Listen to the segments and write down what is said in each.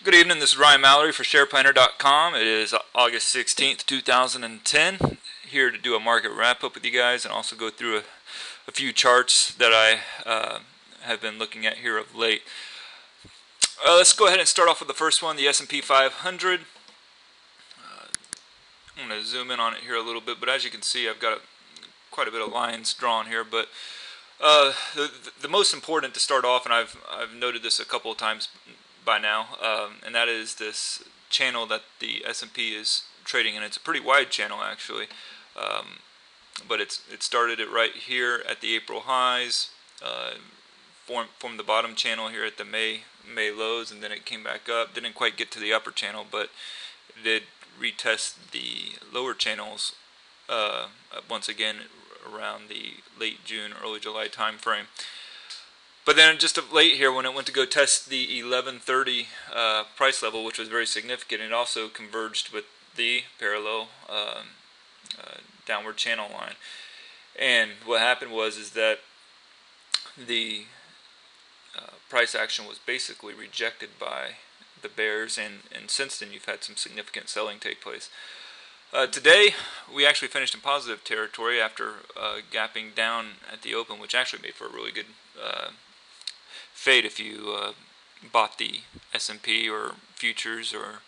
Good evening, this is Ryan Mallory for SharePlanner.com. It is August 16th, 2010. Here to do a market wrap-up with you guys and also go through a few charts that I have been looking at here of late. Let's go ahead and start off with the first one, the S&P 500. I'm going to zoom in on it here a little bit, but as you can see, I've got quite a bit of lines drawn here. But the most important to start off, and I've noted this a couple of times by now, and that is this channel that the S&P is trading in. It's a pretty wide channel actually, but it started it right here at the April highs, formed the bottom channel here at the May lows, and then it came back up. Didn't quite get to the upper channel, but it did retest the lower channels once again around the late June, early July time frame. But then just of late here, when it went to go test the 1130 price level, which was very significant, it also converged with the parallel downward channel line. And what happened is that the price action was basically rejected by the bears, and since then you've had some significant selling take place. Today we actually finished in positive territory after gapping down at the open, which actually made for a really good fade if you bought the S&P or futures or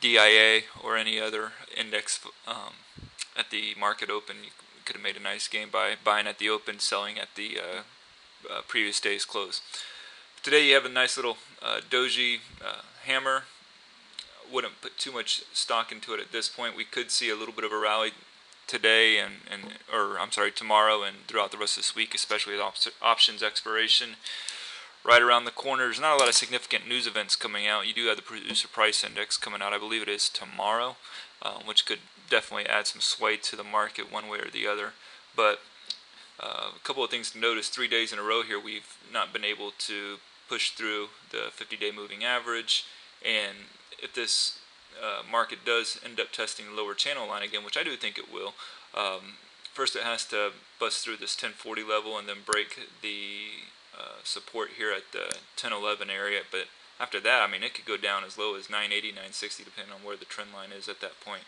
DIA or any other index at the market open. You could have made a nice gain by buying at the open, selling at the previous day's close. Today you have a nice little doji hammer. Wouldn't put too much stock into it at this point. We could see a little bit of a rally today tomorrow and throughout the rest of this week, especially with options expiration right around the corner. There's not a lot of significant news events coming out. You do have the producer price index coming out. I believe it is tomorrow, which could definitely add some sway to the market one way or the other. But a couple of things to notice: 3 days in a row here we've not been able to push through the 50-day moving average, and if this market does end up testing the lower channel line again, which I do think it will, first it has to bust through this 1040 level and then break the support here at the 1011 area. But after that, I mean, it could go down as low as 980, 960, depending on where the trend line is at that point.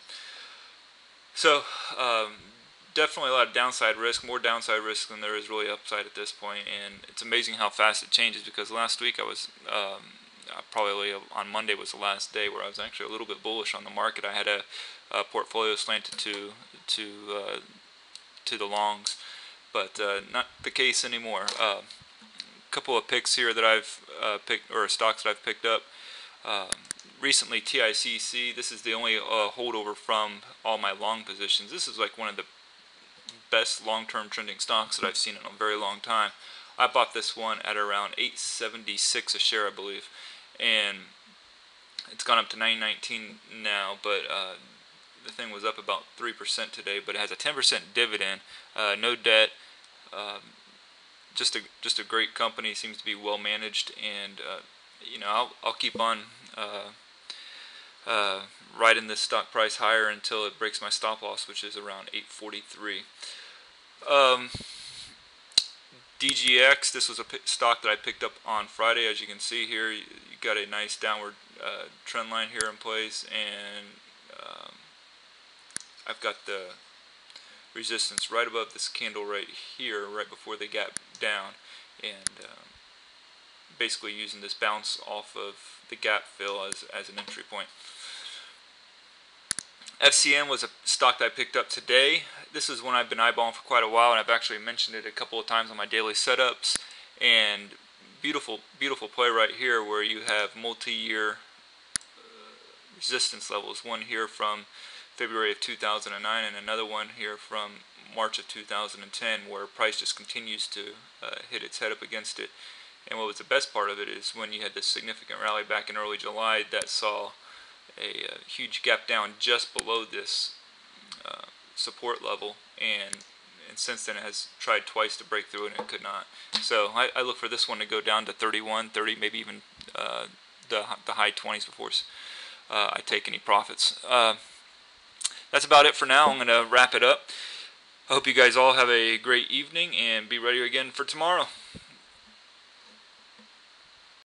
So definitely a lot of downside risk, more downside risk than there is really upside at this point. And it's amazing how fast it changes, because last week I was probably on Monday was the last day where I was actually a little bit bullish on the market. I had a portfolio slanted to the longs, but not the case anymore. A couple of picks here that I've picked, or stocks that I've picked up recently. TICC. This is the only holdover from all my long positions. This is like one of the best long-term trending stocks that I've seen in a very long time. I bought this one at around $8.76 a share, I believe, and it's gone up to $9.19 now. But the thing was up about 3% today, but it has a 10% dividend, no debt, just a great company. Seems to be well managed, and I'll keep on riding this stock price higher until it breaks my stop loss, which is around 843. DGX, this was a stock that I picked up on Friday. As you can see here, you got a nice downward trend line here in place, and I've got the resistance right above this candle right here, right before they gap down, and basically using this bounce off of the gap fill as an entry point. FCN was a stock that I picked up today. This is one I've been eyeballing for quite a while, and I've actually mentioned it a couple of times on my daily setups. And beautiful play right here, where you have multi-year resistance levels. One here from February of 2009, and another one here from March of 2010, where price just continues to hit its head up against it. And what was the best part of it is when you had this significant rally back in early July that saw a huge gap down just below this support level, and since then it has tried twice to break through and it could not. So I look for this one to go down to 31, 30, maybe even the high 20s before I take any profits. That's about it for now. I'm going to wrap it up. I hope you guys all have a great evening and be ready again for tomorrow.